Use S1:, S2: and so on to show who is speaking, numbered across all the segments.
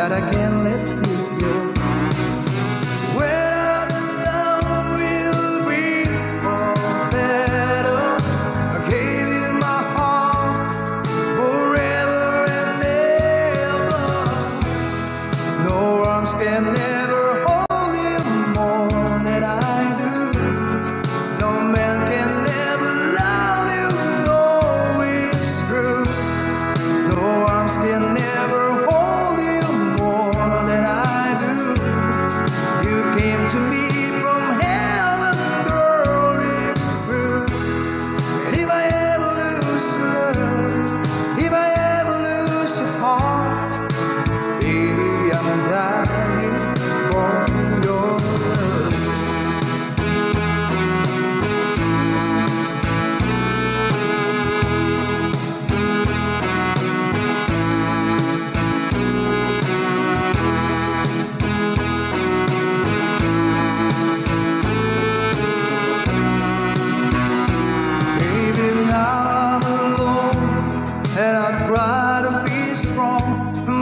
S1: that I can't let you go. When I'm alone, we'll be better. I gave you my heart forever and ever. No arms can never hold you more than I do. No man can never love you, no, it's true. No arms can never hold you more than I do. You came to me from heaven, girl, it's true. And if I ever lose love, if I ever lose your heart, baby, I'm dying for your love. Baby, now I'm alone and I try to be strong,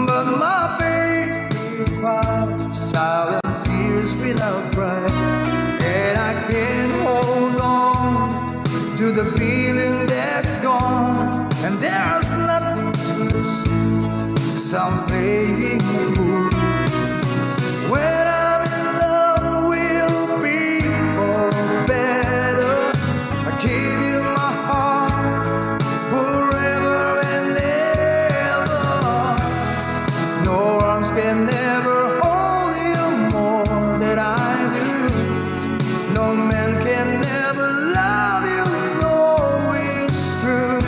S1: but my baby cries silent tears without crying, and I can't hold on to the feeling that's gone, and there's nothing to lose, 'cause I'm playing a fool. When I'm in love, we'll be for better. I gave you my heart forever and ever. No arms can never hold you more than I do. No man can never love you, no, it's true.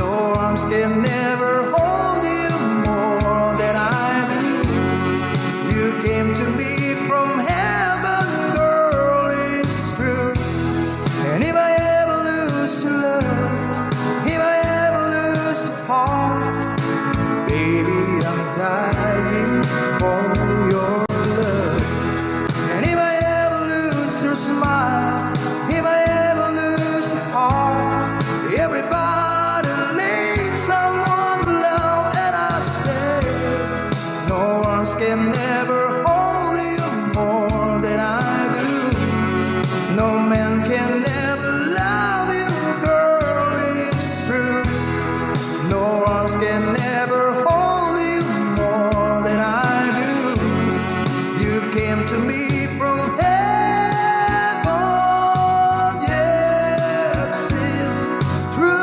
S1: No arms can never hold you more than I do. You came to me from heaven, girl, it's true. And if I ever lose your love, if I ever lose your heart, baby, I'm dying for your love. And if I ever lose your smile, if I ever lose your heart, everybody needs someone to love, and I say, no arms can never hold you more than I do. No man can never love you, girl, it's true. No arms can never hold you more than I do. You came to me from heaven, yes, it's true.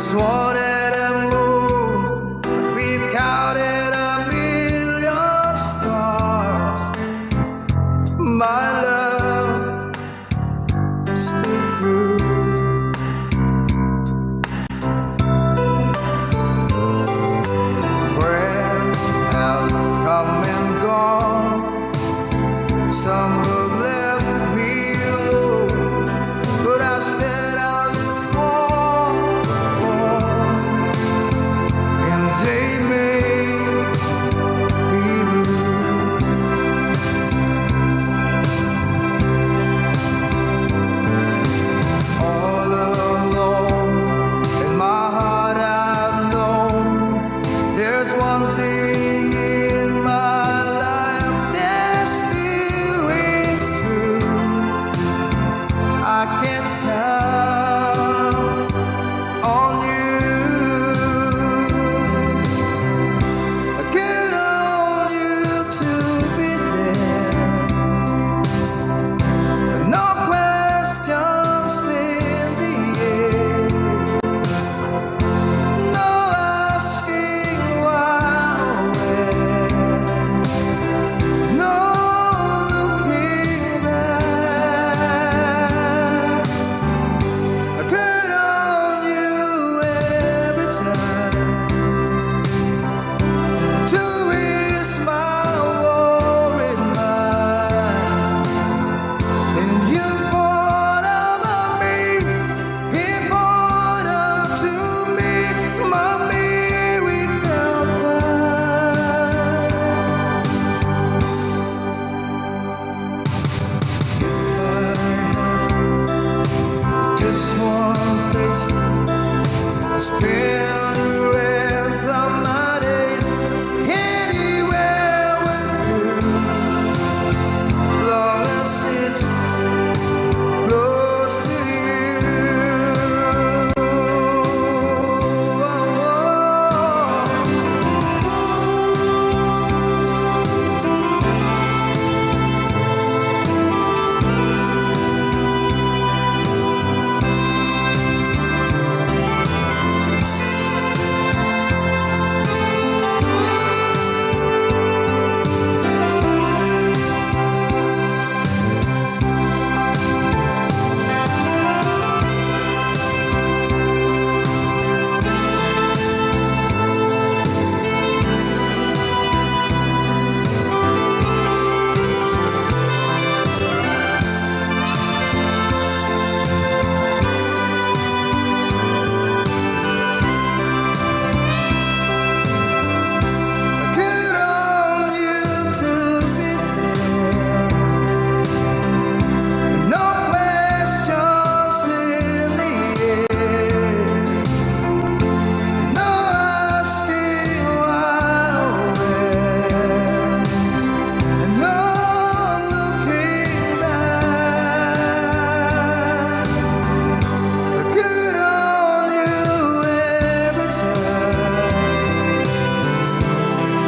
S1: wanted a moon. We've counted a million stars. My love still true. Friends have come and gone. Some have left me alone, but I stayed out this far, and they may be blue. All alone in my heart I've known there's one thing in my life that still rings true. I can count on you. I count on you to be there. No questions in the air. No asking why or where. No looking back. I count on you every time to ease my worried mind. And you poured over me, he poured unto me my miracle wine. Just one place to spend the rest of my days, anywhere with you, long as it's close to you. Count on you to be there. No questions in the air. No asking why or where. And no looking back. I count on you every time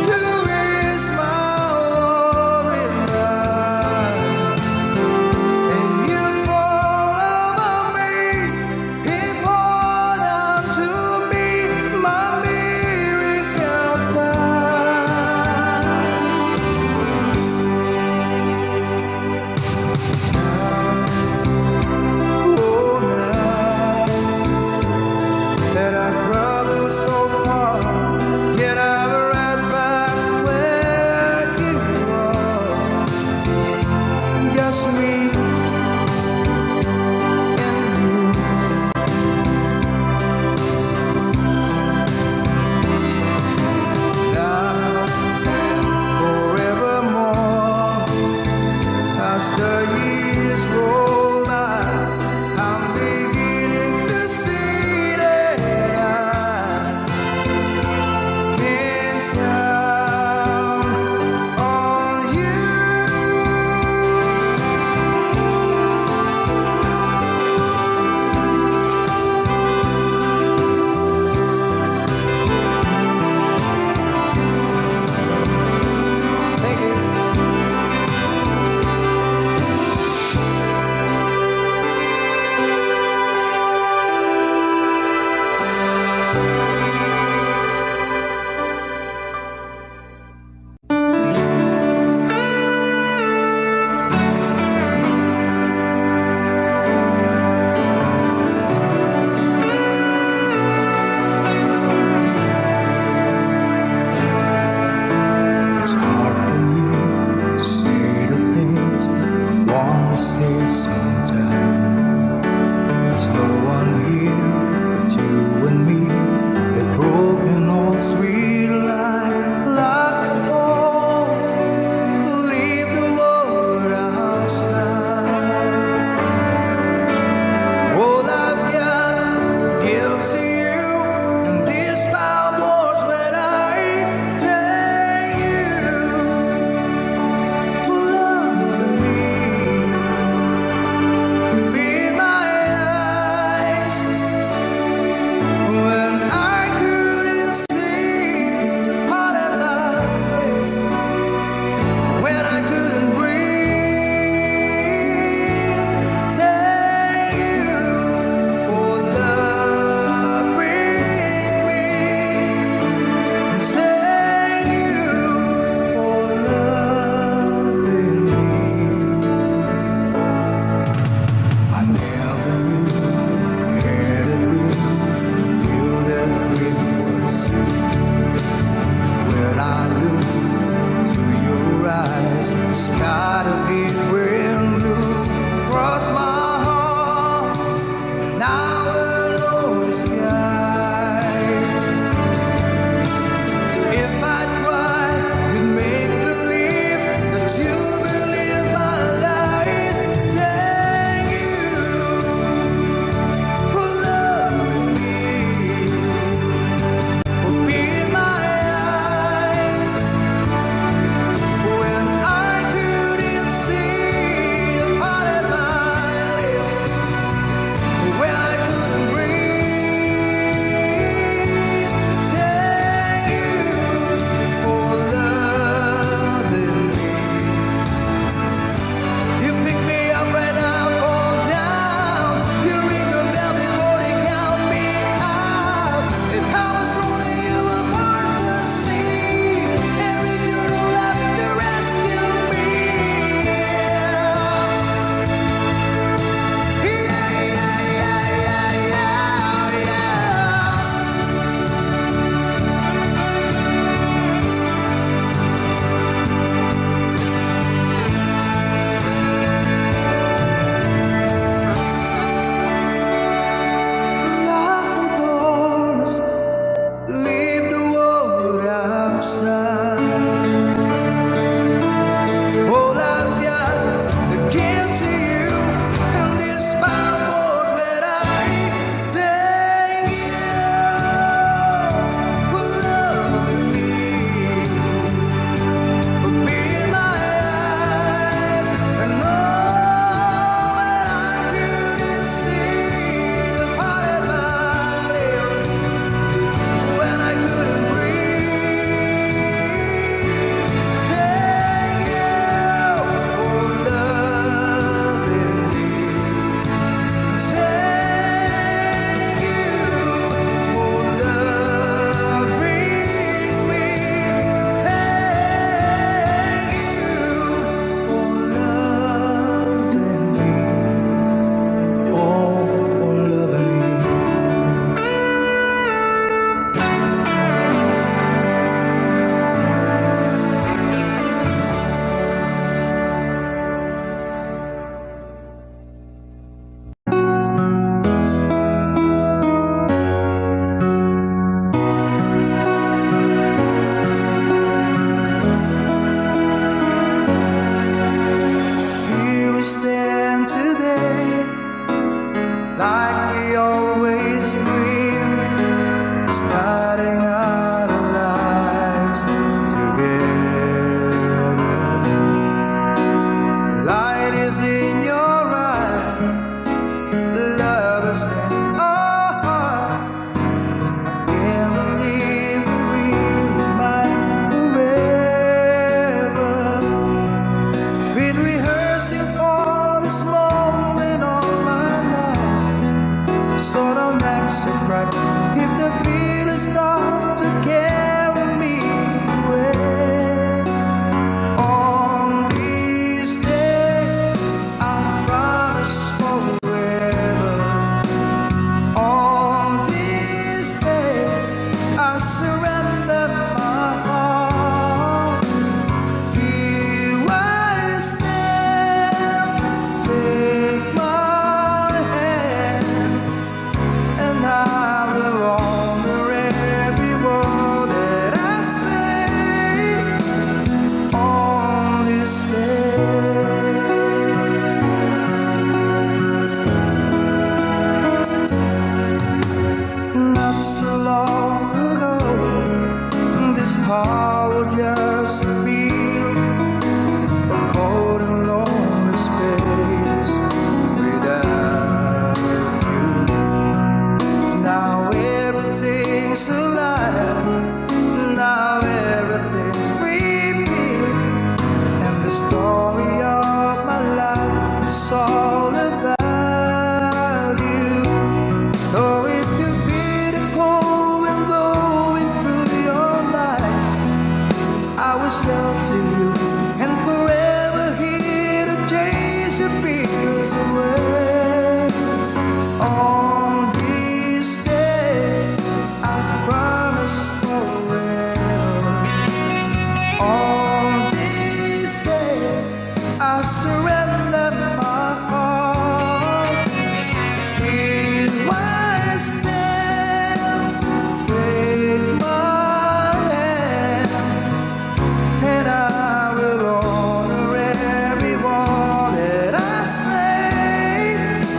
S1: to ease my worried mind. And you poured over me, he poured unto me my miracle wine. Oh, now that I've traveled so far, yet I'm right back where you are. Just me and you. Now and forevermore, as the years roll by, I'm beginning to see that I can count on you. Thank you. in your eyes, love is in our heart. I can't believe we're really mine forever. Been rehearsing for this moment all my life, so don't act surprised if the feelings start to carry me away. On this day, I promise forever. On this day, I surrender my heart. Here I stand, take my hand, and I will honor every word that I say on this day. Not so long ago, this heart would just feel a cold and lonely space without you. Now everything's alive, now everything's repeat, and the story of my life is all about you. So if you feel the cold wind blowing through your lights, I will shelter you and forever here to chase your fears away. On this day, I promise forever. On this day, I surrender my heart. Here I stand, take my hand, and I will honor every word that I say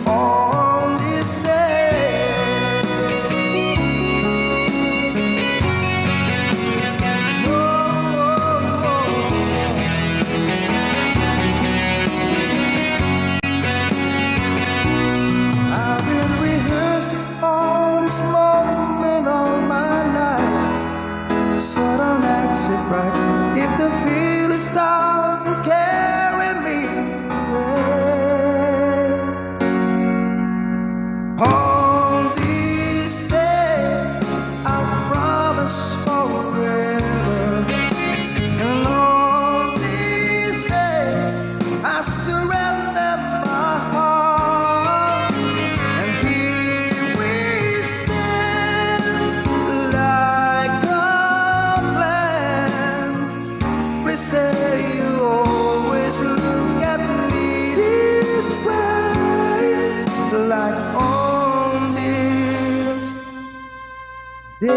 S1: on this day. I've been rehearsing for this moment all my life, so don't act surprised if the feelings start to carry me away. On this day, I promise forever. And on this day, I surrender my heart. And here we stand like a plan. We say you always look at me this way, like on this day.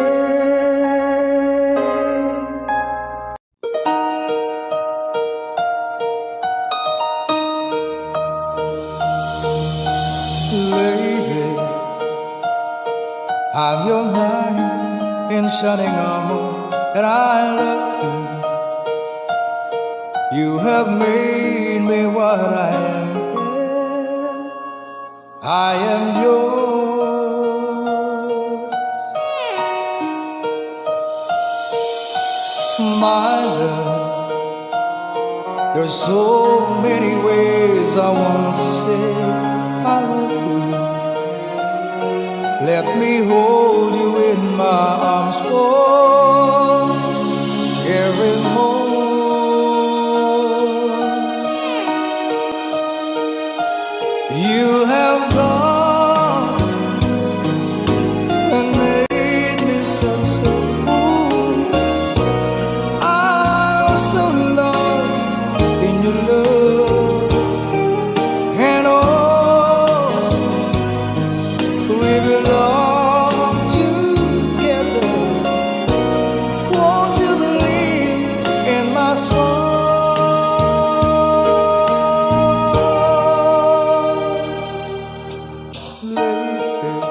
S1: Lady, I'm your knight in shining armor, and I love you. You have made me what I am. I am yours, my love. There's so many ways I want to say I love you. Let me hold you in my arms for every moment. You have gone and made me so fool. I'm so lost in your love, and oh, we belong together. Won't you believe in my song? Lately,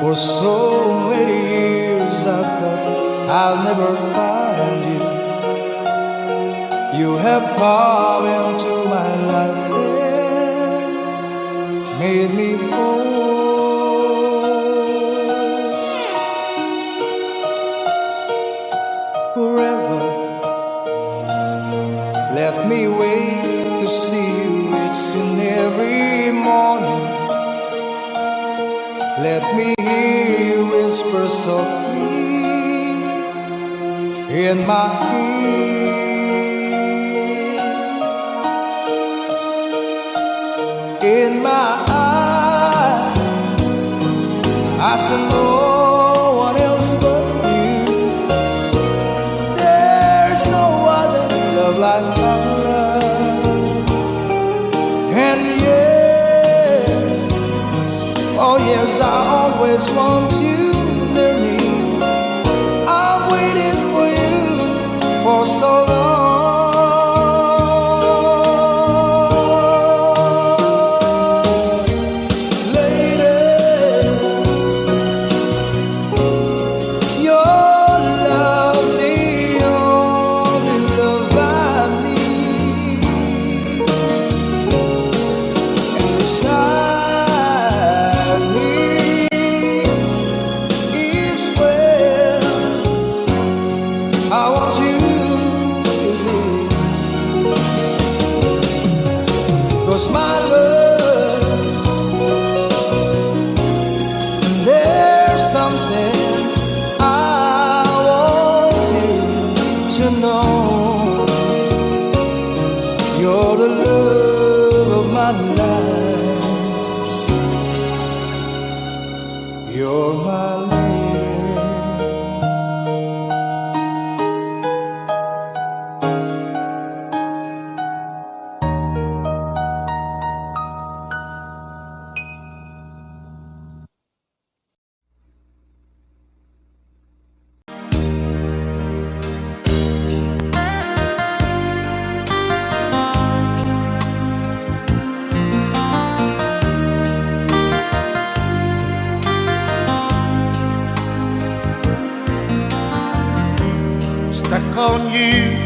S1: for so many years I thought I'll never find you. You have come into see you, it's in every morning. Let me hear you whisper softly in my ear. In my eyes, I see no one else but you. There's no other love like our love. And yeah, oh yes, I always want you near me. I've waited for you for so long. My love, there's something I want you to know. You're the love of my life. You're my lady.
S2: Stuck on you,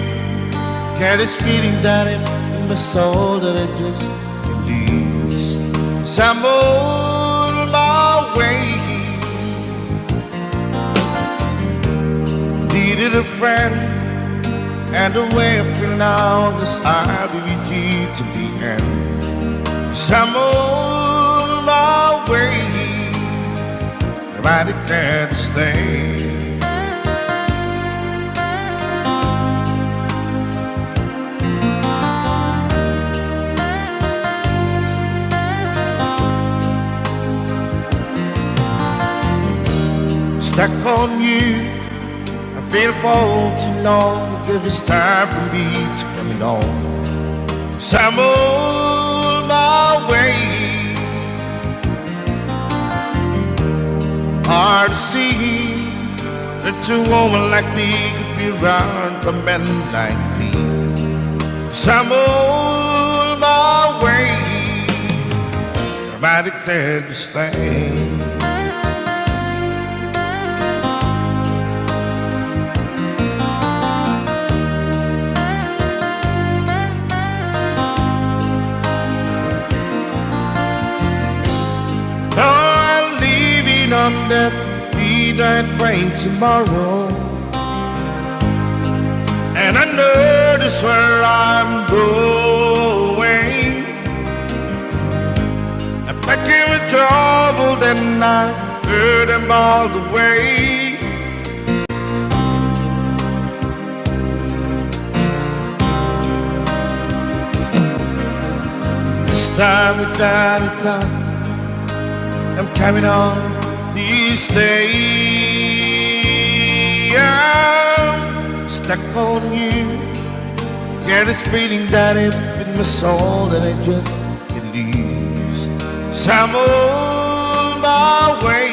S2: got this feeling down in my soul that I just can't lose. So I'm on my way. Needed a friend, and the way I feel now is I'll be with you to the end. So I'm on my way, and I declare to stay. Stuck on you, I feel for too long. Give it's time for me to come on. So I'm on my way. Hard to see that a woman like me could be around for men like me. So I'm on my way. I declared to stay. On that midnight train tomorrow, and I know this where I'm going. I'm packing with trouble, then I heard them all the way. This time without a doubt, I'm coming on. These days I'm stuck on you. Get this feeling that in my soul that I just can't lose. So I'm on my way.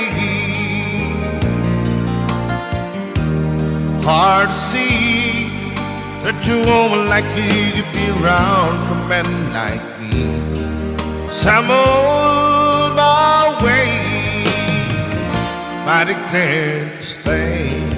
S2: Hard to see that a woman like you could be around for men like me. So I'm on my way. I declare to stay.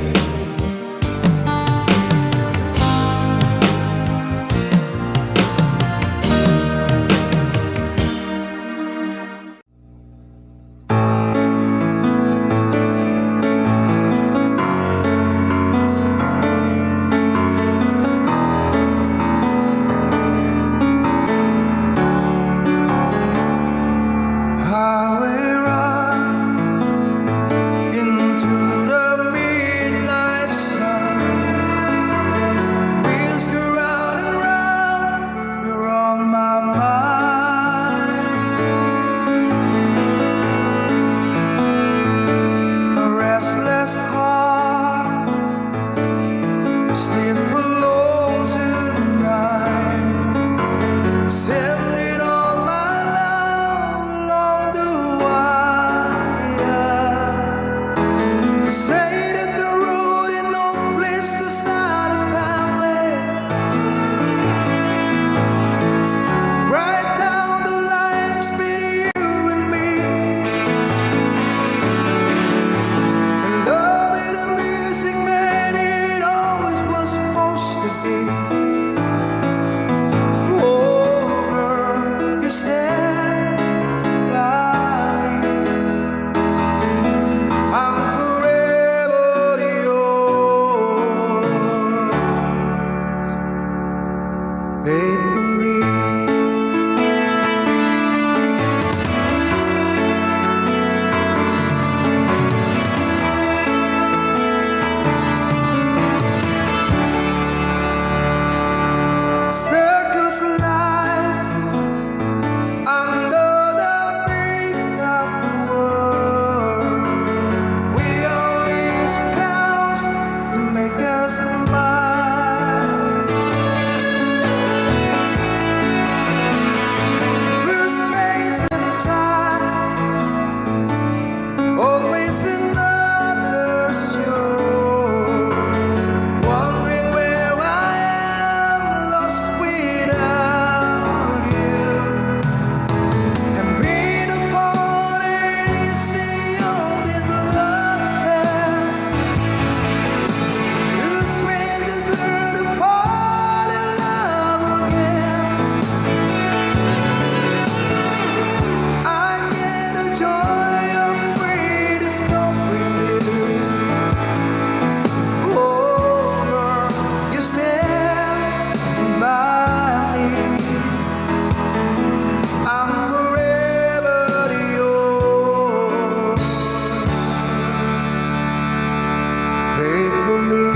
S1: sending all my love along the wire. Say that the road ain't no place to start a family. Right down the line, it's been you and me. And love is the music, man, it always was supposed to be. Oh, girl, you stand by me. I'm forever yours, faithfully. Circles of life under the brink of the world. We all need clouds to make us smile. Through space and time, always another shore. Wondering where I am, lost without you. And being apart, and see all this love there. Two strangers learn to fall in love again. I get the joy of rediscovering you. Oh, girl, you stand by me. I'm forever yours, faithfully.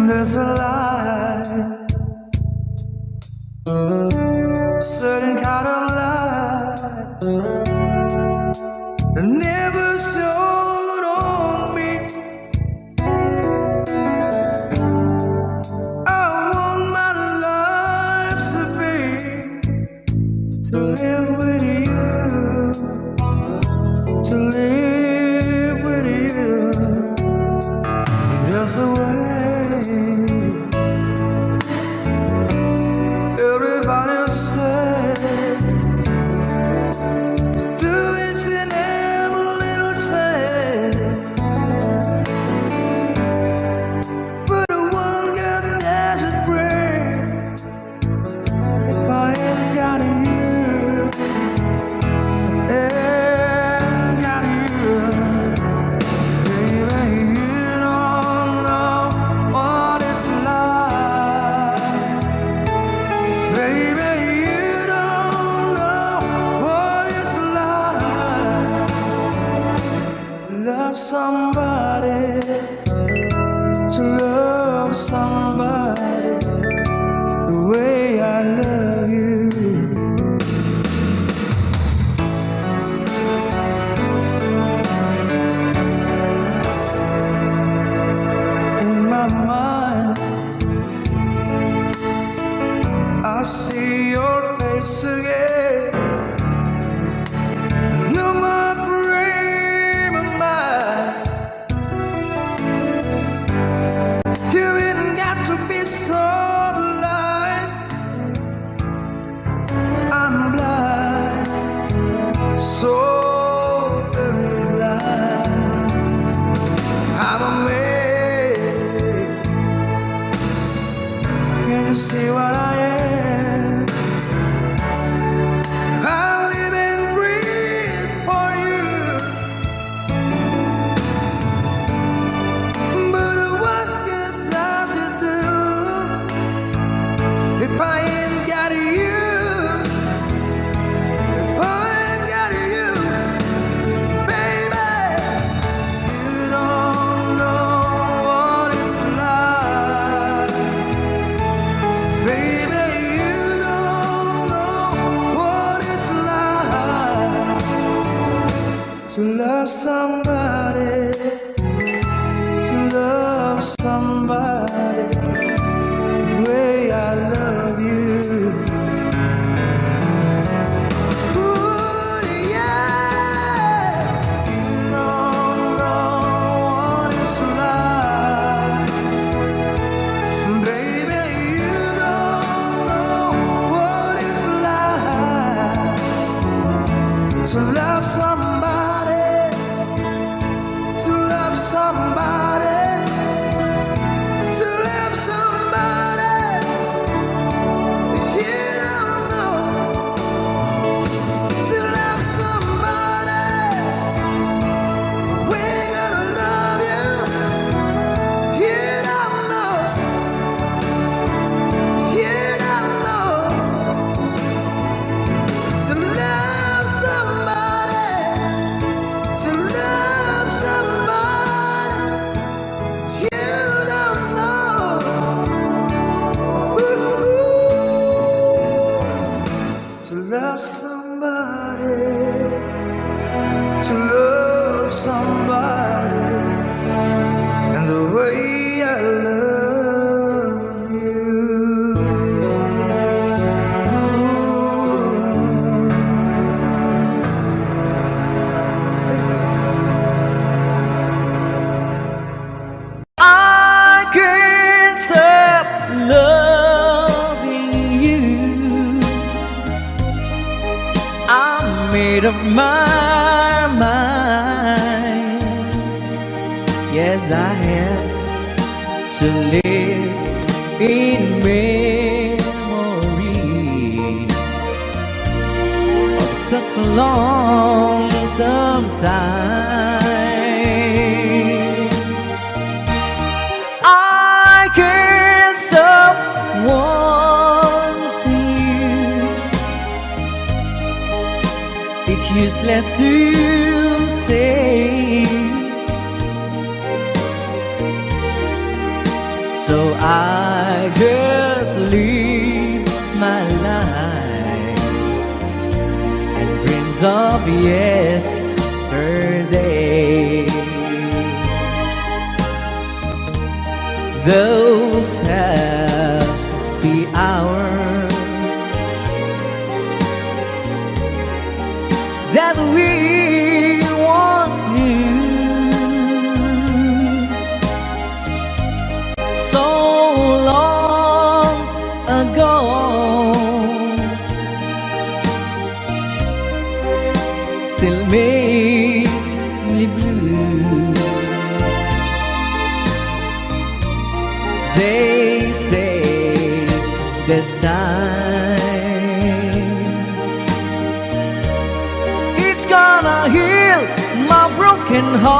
S1: There's a light, certain kind of light that never shone on me. I want my life to live with you, to live with you, just the way everybody said to do it in every little time. But the one got desert brain. If I ain't got you, ain't got you, baby, you don't know so very blind. I'm a man. Can't you see what I am? I live and breathe for you. But what good does it do if I ain't got you? If I ain't got you, baby, you don't know what it's like. Baby, you don't know what it's like to love somebody, to love somebody the way I love you. Ooh, yeah. You don't know what it's like. Baby, you don't know what it's like to love somebody, to love somebody, to love somebody that you don't know, to love somebody. We're gonna love you. You don't know, you don't know, to love somebody, to love somebody. You don't know. Ooh. To love somebody, to love somebody, and the way I love you.
S3: I can't stop loving you. I'm made up my mind. Yes, I have to live in memory of such a long time. I can't stop wanting you. It's useless to say, so I just live my life and dreams of yesterday. Those happy hours that we once knew, so long ago, still make me blue. They say that time it's gonna heal my broken heart.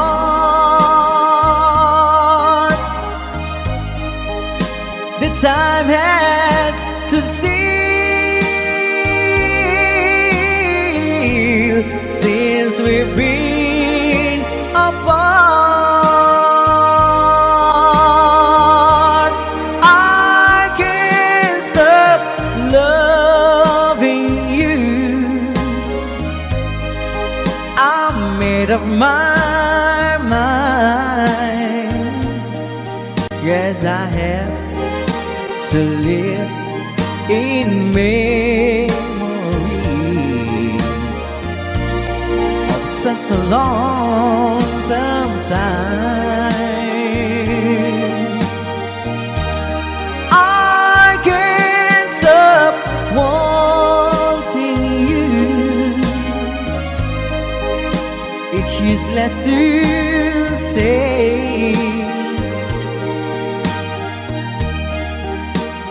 S3: The time has to steal since we've been apart. I can't stop loving you. I'm made up my mind. Yes, I have to live in memory of such a long time. I can't stop wanting you. it's useless to say.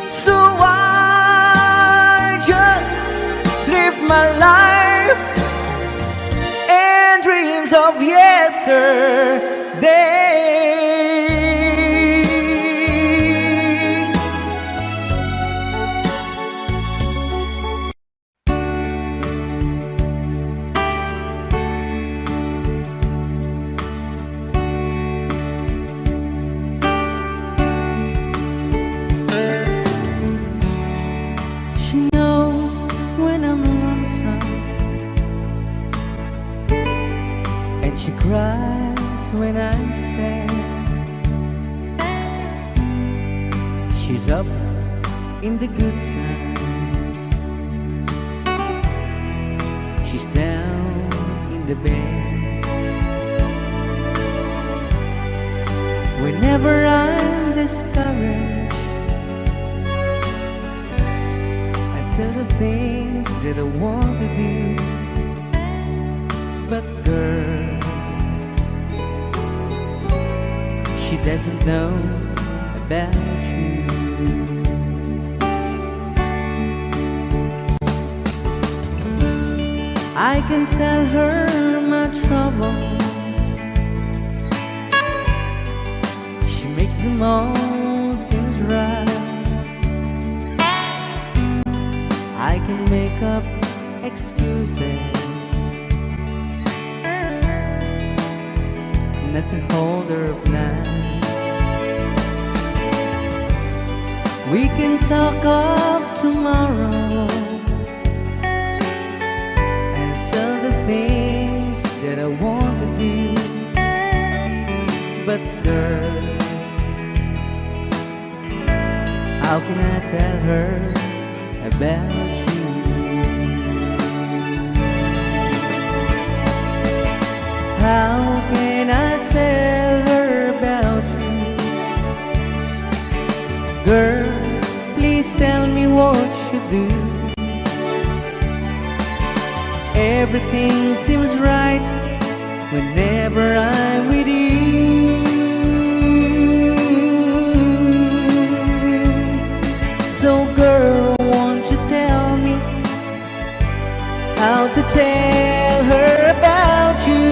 S3: So I just live my life and dreams of yesterday. She knows when I'm lonesome, and she cries when I'm sad. She's up in the good times, she's down in the bed. Whenever I'm discouraged, tell the things that I want to do. But girl, she doesn't know about you. I can tell her my troubles, she makes them all seem right. I can make up excuses not to hold her of night. We can talk of tomorrow and tell the things that I want to do. But girl, how can I tell her about you? How can I tell her about you? Girl, please tell me what you do. Everything seems right whenever I'm with you. So girl, won't you tell me how to tell her about you?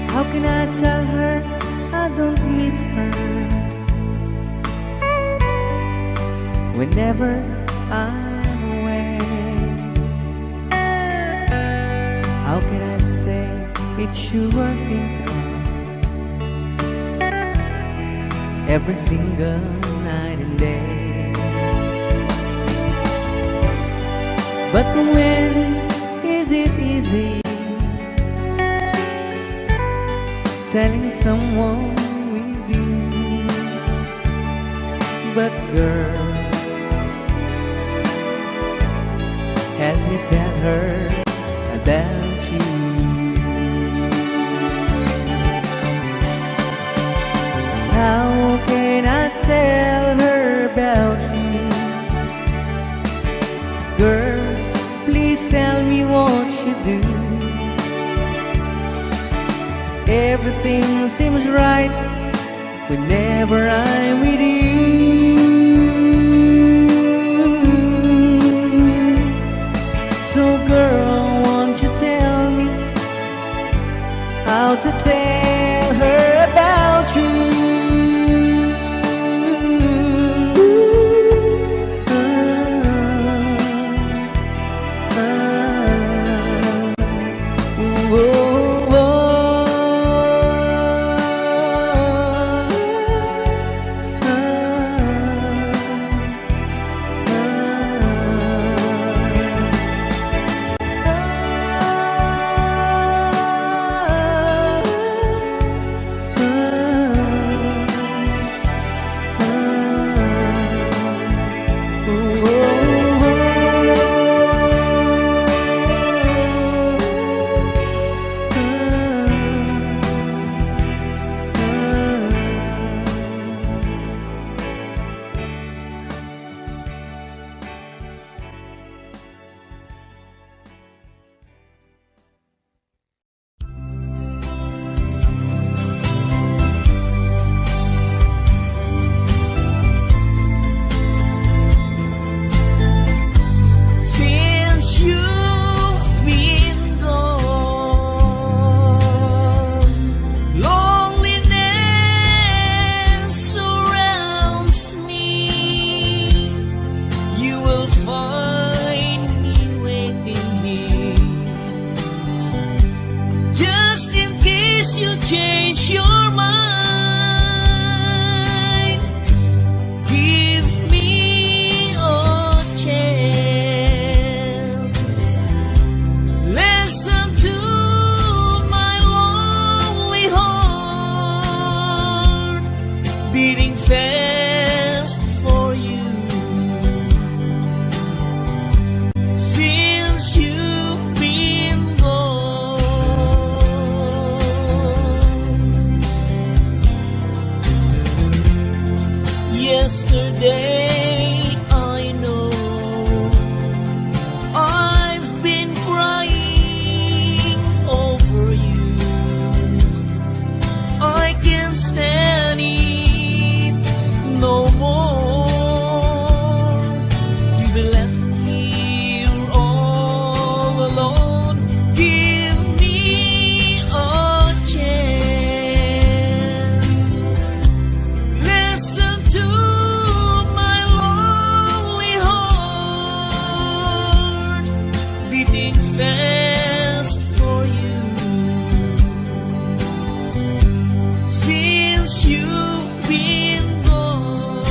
S3: How can I tell her I don't miss her whenever I'm away? How can I say it's you I think of every single night and day? But when is it easy telling someone with you? But girl, help me tell her about you. How can I tell her about you? Girl, please tell me what you do. Everything seems right whenever I'm with you. So girl, won't you tell me how to tell her about you? fast for you since you've been gone. Yesterday I know I've been crying over you. I can't stand it no more to be left here all alone. Give me a chance. Listen to my lonely heart beating fast for you since you've been gone.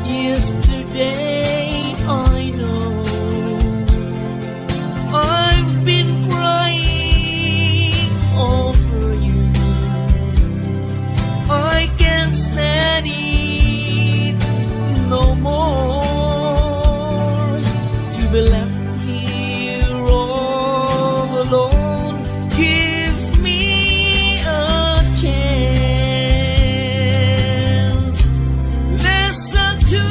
S3: Yesterday I know I've been crying over you. I can't stand it no more to be left here all alone. Give me a chance. Listen to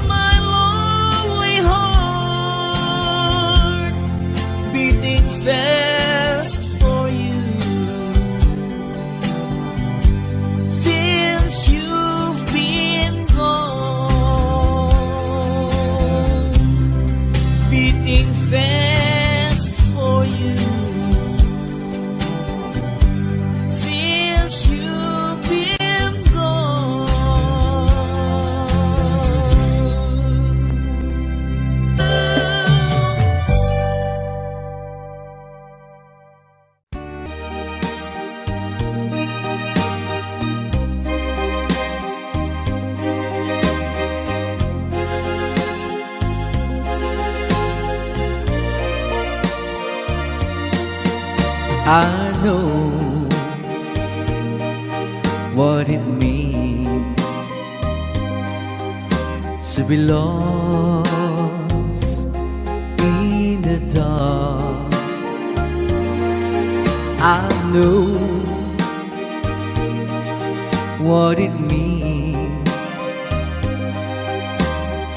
S3: my lonely heart beating fast for you since you've been gone. Beating fast for you since you've been I know what it means to be lost in the dark. I know what it means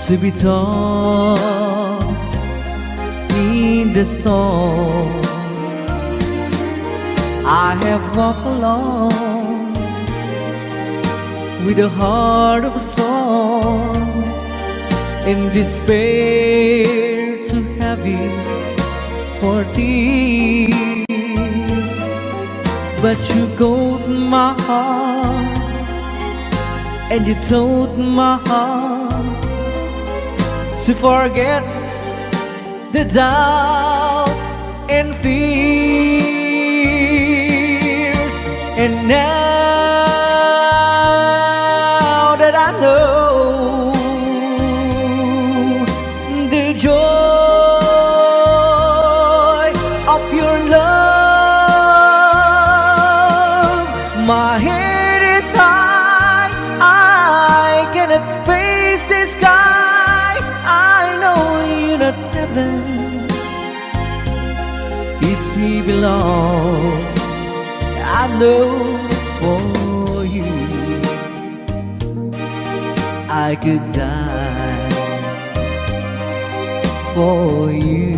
S3: to be tossed in the storm. I have walked alone with a heart of stone, in despair too heavy for tears. But you caught my heart and you told my heart to forget the doubt and fears. And now that I know the joy of your love, my head is high, I cannot face the sky. I know you're not heaven, peace we belong. I know for you I could die for you.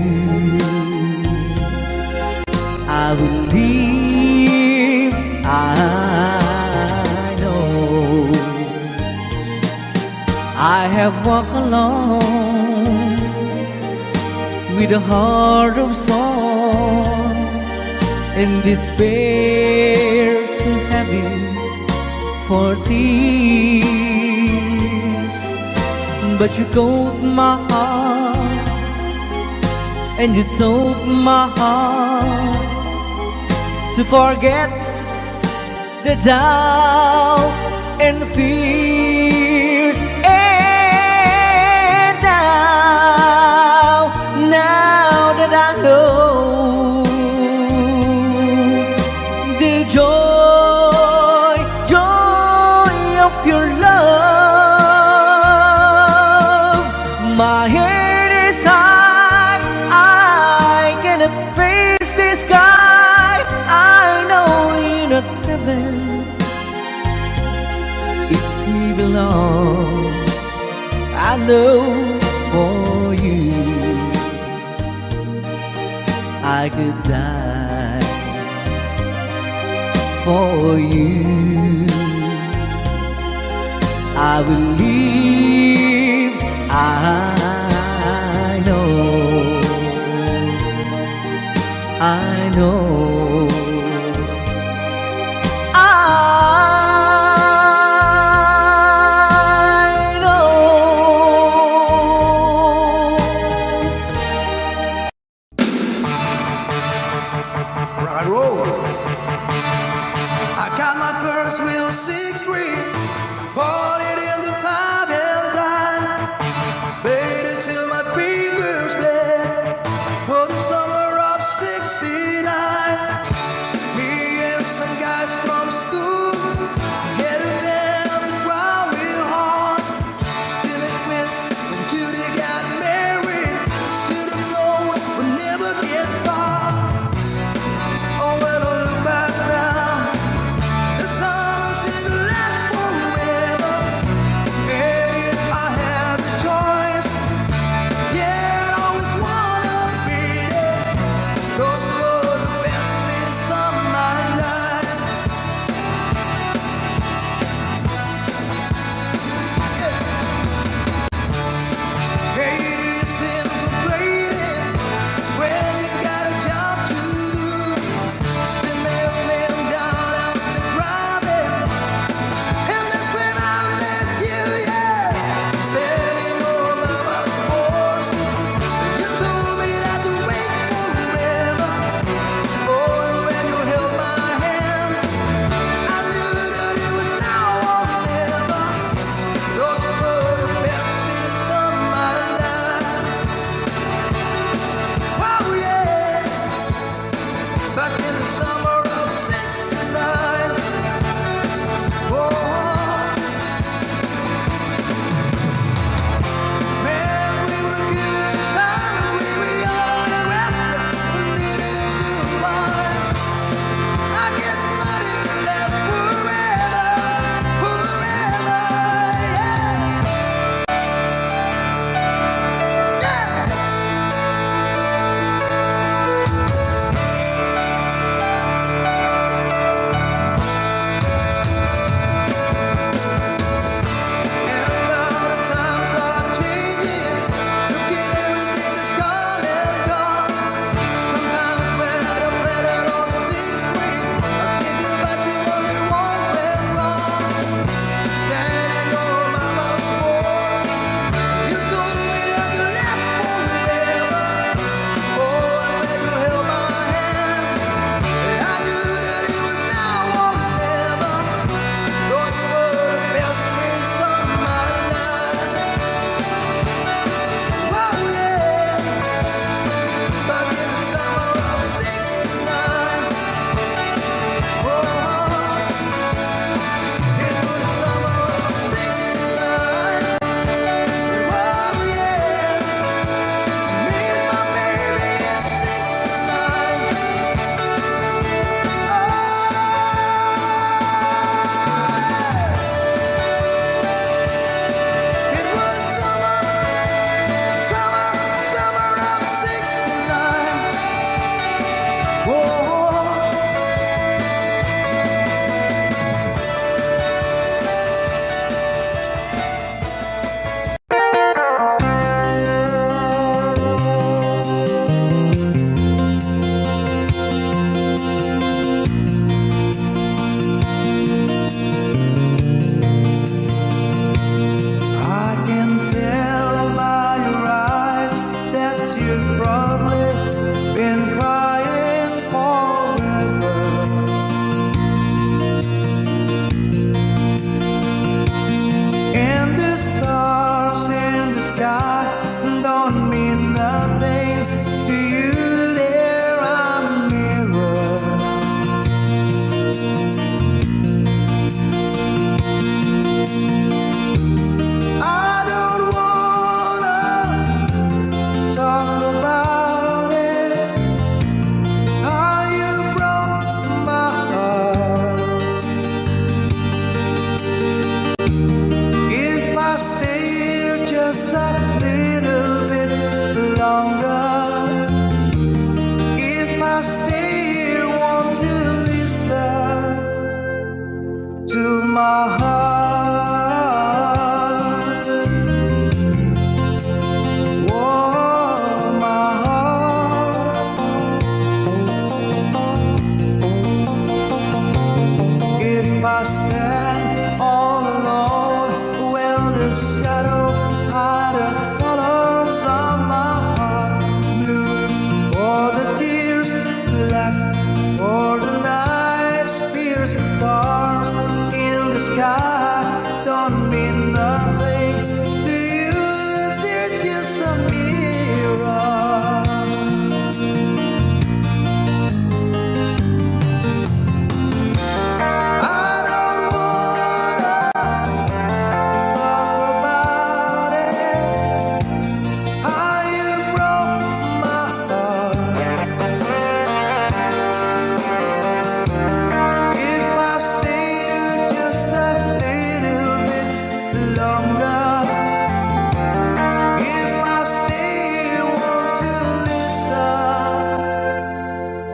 S3: I will live, I know. I have walked alone with a heart of song, in despair too heavy for tears. But you caught my heart and you told my heart to forget the doubt and fears. And now that I know love for you. I could die for you. I believe I know, I know, I know.
S1: Rock and roll. I got my first real 6-string, bought it in the 5 and dime, played it till my fingers bled. Was the summer of '69. Me and some guys from school headed down the ground real hard. Till it went when Judy got married. Should have known we'd never get far. Oh well.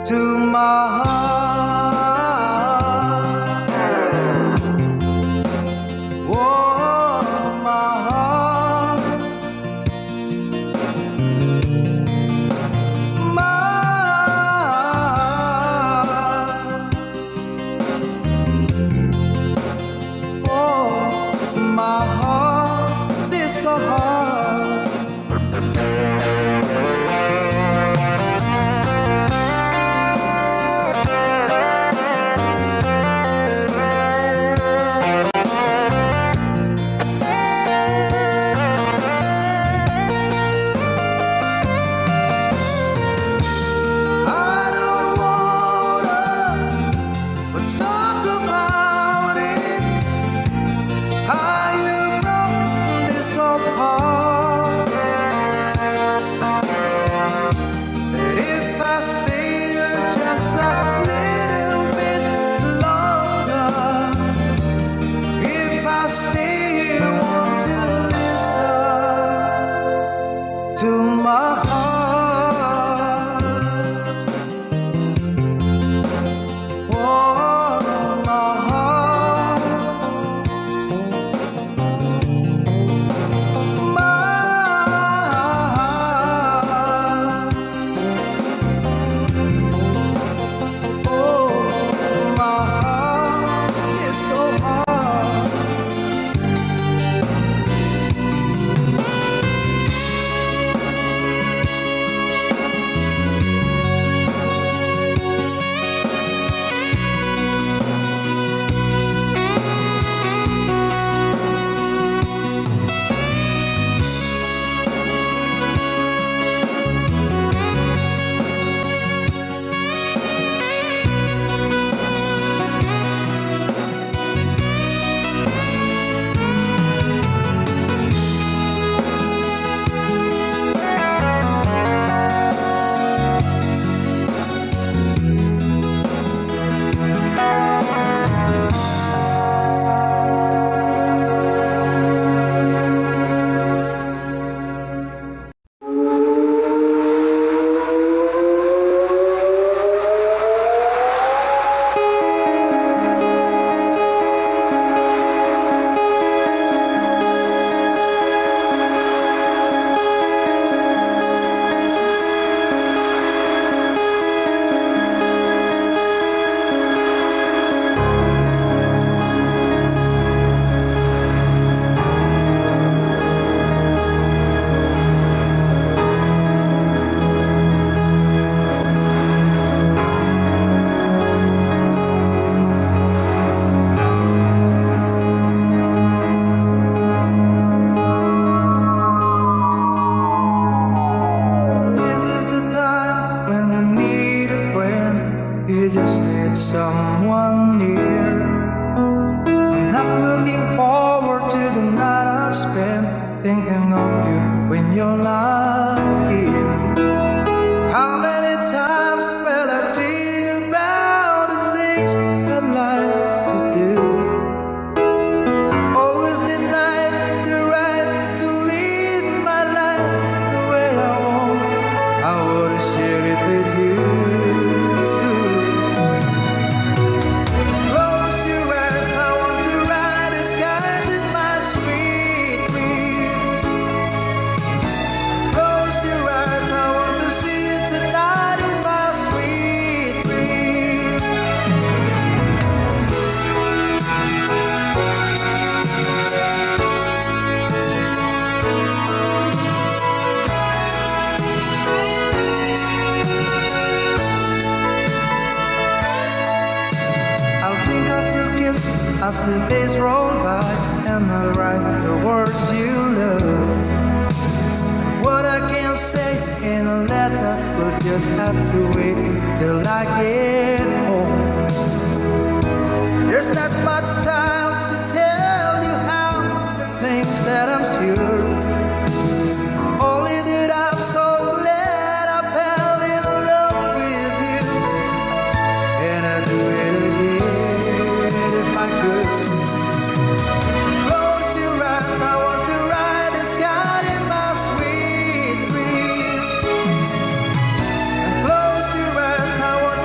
S1: to my heart. Oh, my heart, my heart. Oh, my heart is so hard. I don't wanna talk about it. How you broke this apart. But if I stayed just a little bit longer, if I stay here, want to listen to my heart. Oh, my heart, my heart. Oh, my heart is so hard. This is the time when you need a friend. You just need someone near. I'm not looking forward to the night I spend thinking of you when you're not here. How many times will I tell you about the things I like to do? Always denied the right to live my life the way I want. I would share it with you. Close your eyes, I want to ride the skies in my sweet dreams. Close your eyes, I want to see you tonight in my sweet dreams. I'll think of your kiss as the days roll by, and I'll write the words you love. What I can't say in a letter will just have to wait till I get home. There's not much time to tell you how the things that I'm sure. Only that I'm so glad I fell in love with you, and I'd do it again if I could. Close your eyes, I want to ride the sky in my sweet dreams. And close your eyes, I want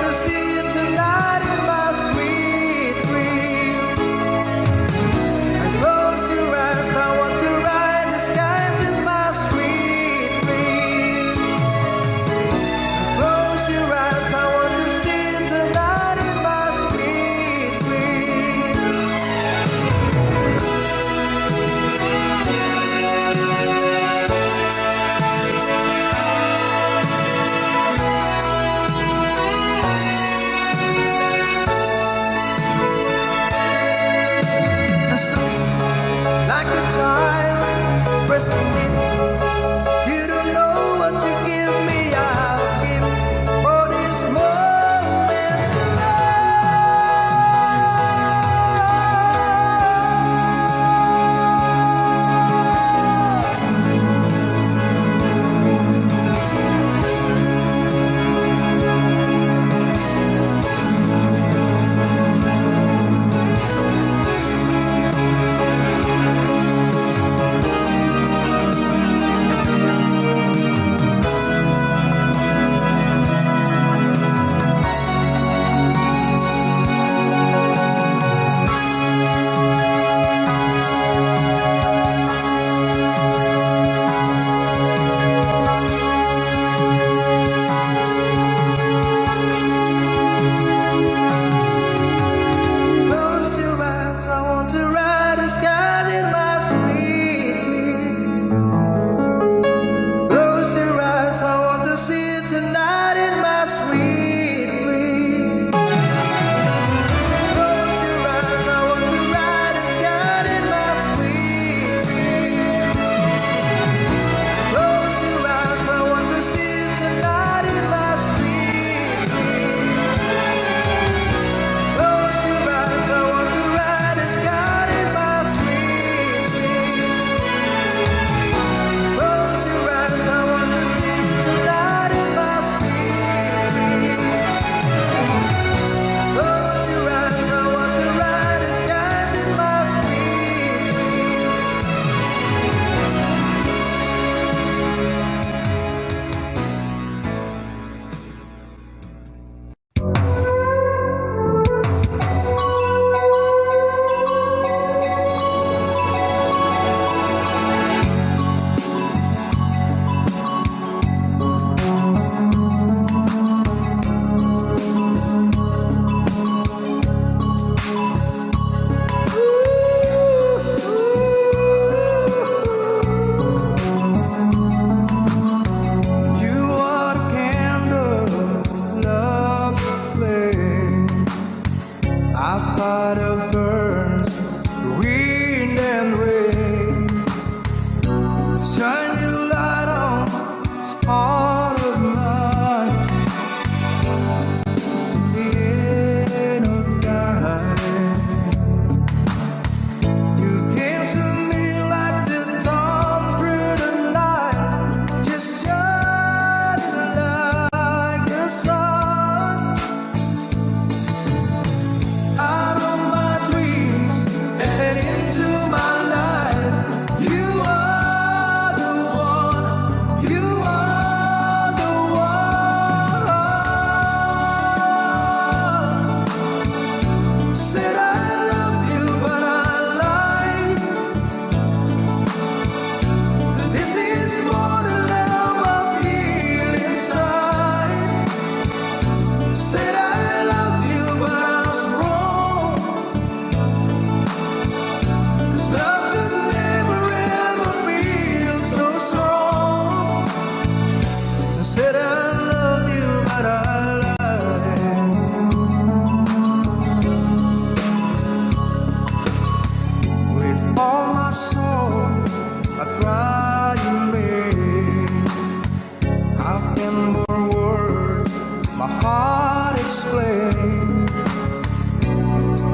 S1: my heart explains.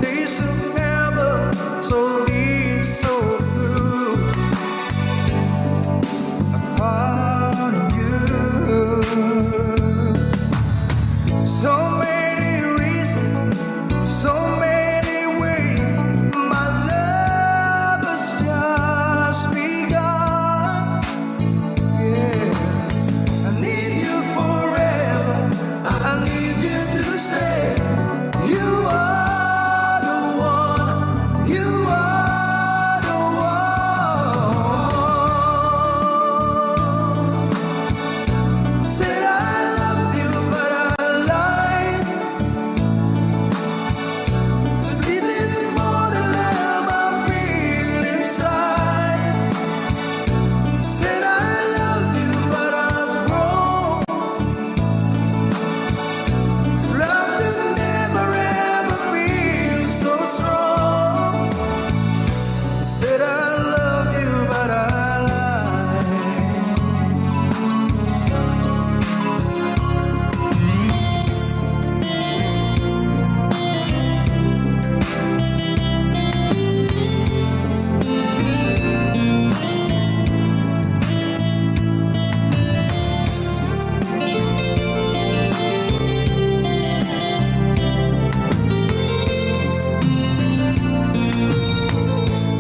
S1: Taste of heaven, so deep, so true. Upon you, so many reasons, so many ways. My love has just begun. Yeah, I need you forever. I need you to stay. You are the one. You are the one. Said I love you, but I lied. This is more than love I feel inside. Said I love you, but I was wrong. This love could never ever feel so strong. Said I love you, but I lied.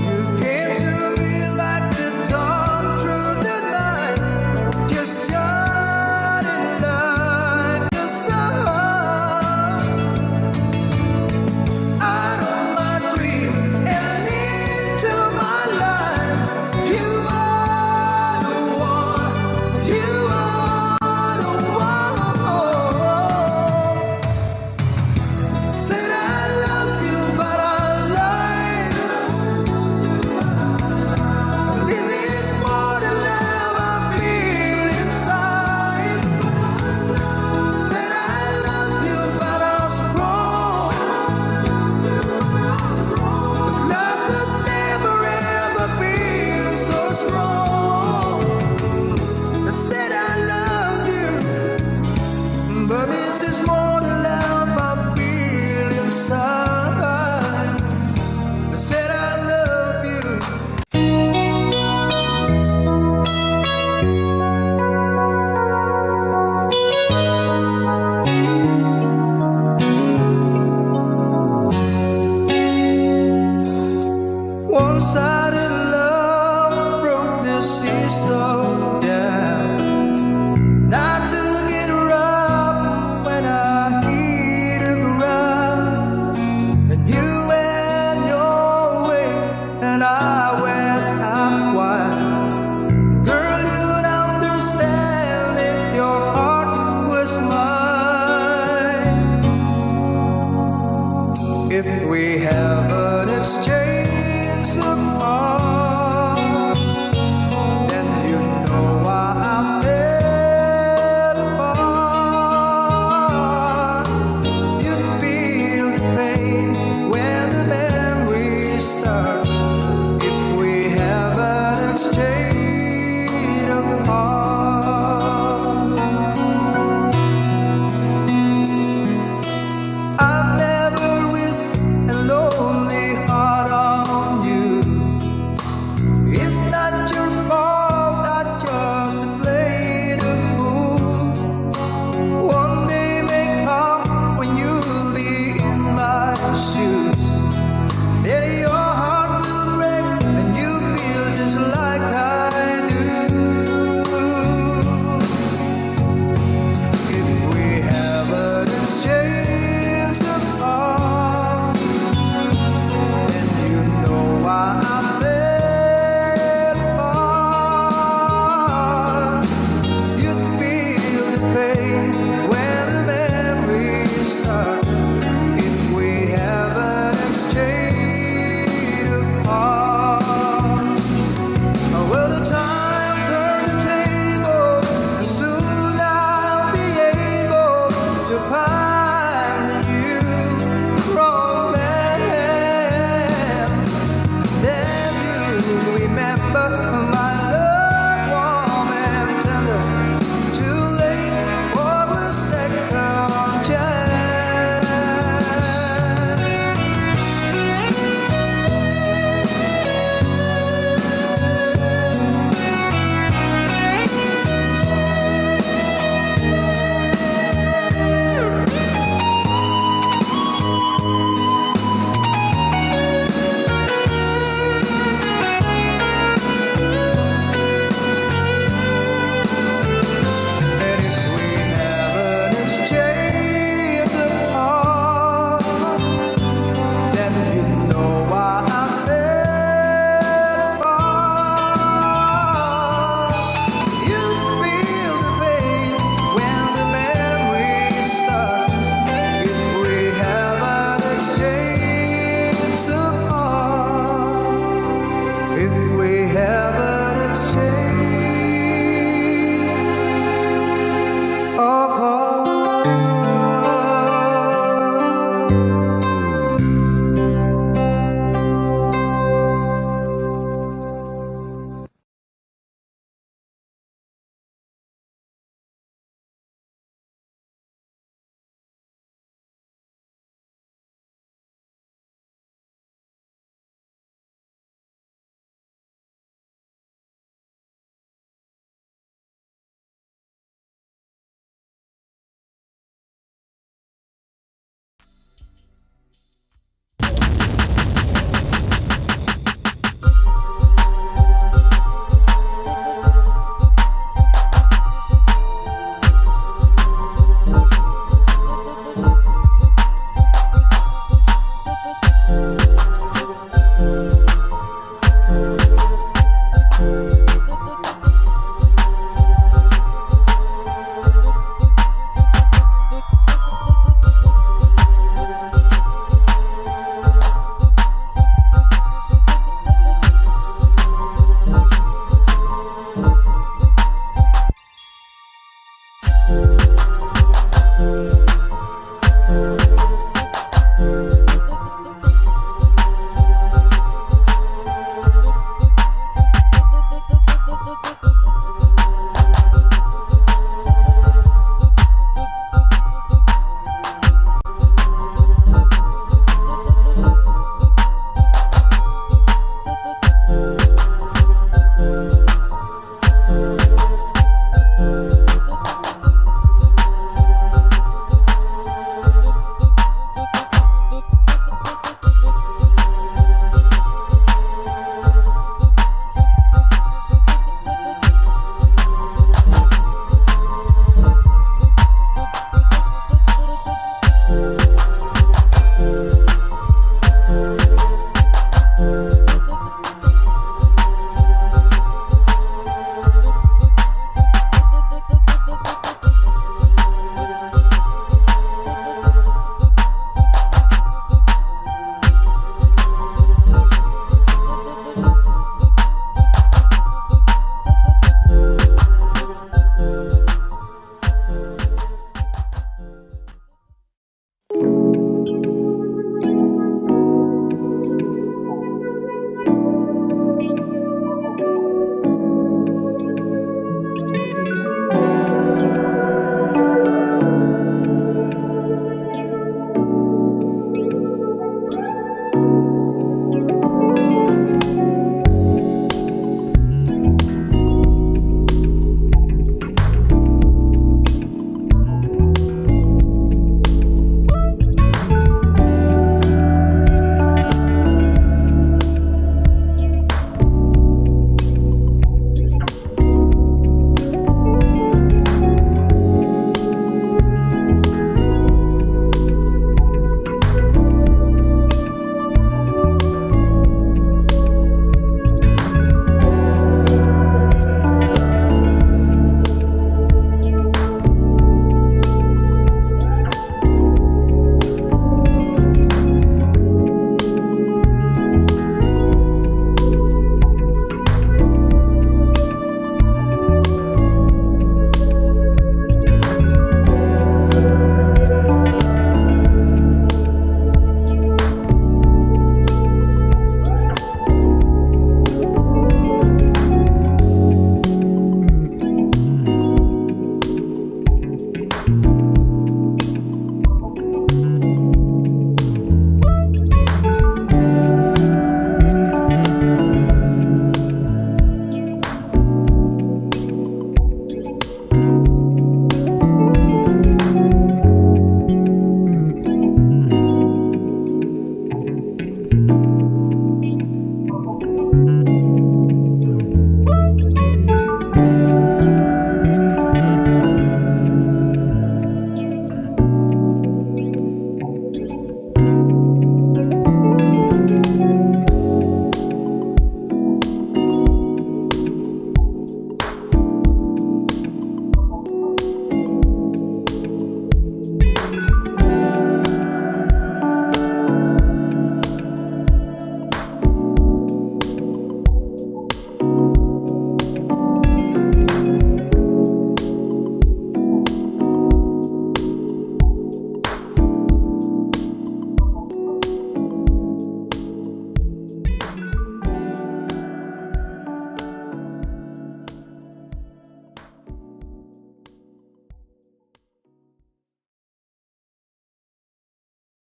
S1: You came to me like the dawn through the night, just shining like the sun. Out of my dreams and into my life, you are the one. You are the one. Said I love you, but I lied. This is more than love I feel inside. Said I love you, but I was wrong. This love could never ever feel so strong. I said I love you, but this is more than love I feel inside. I said I love you. One-sided love broke the seesaw down. Not to get rough when I hit the ground. And you went your way, and I went out wide. Girl, you'd understand if your heart was mine. If we haven't exchanged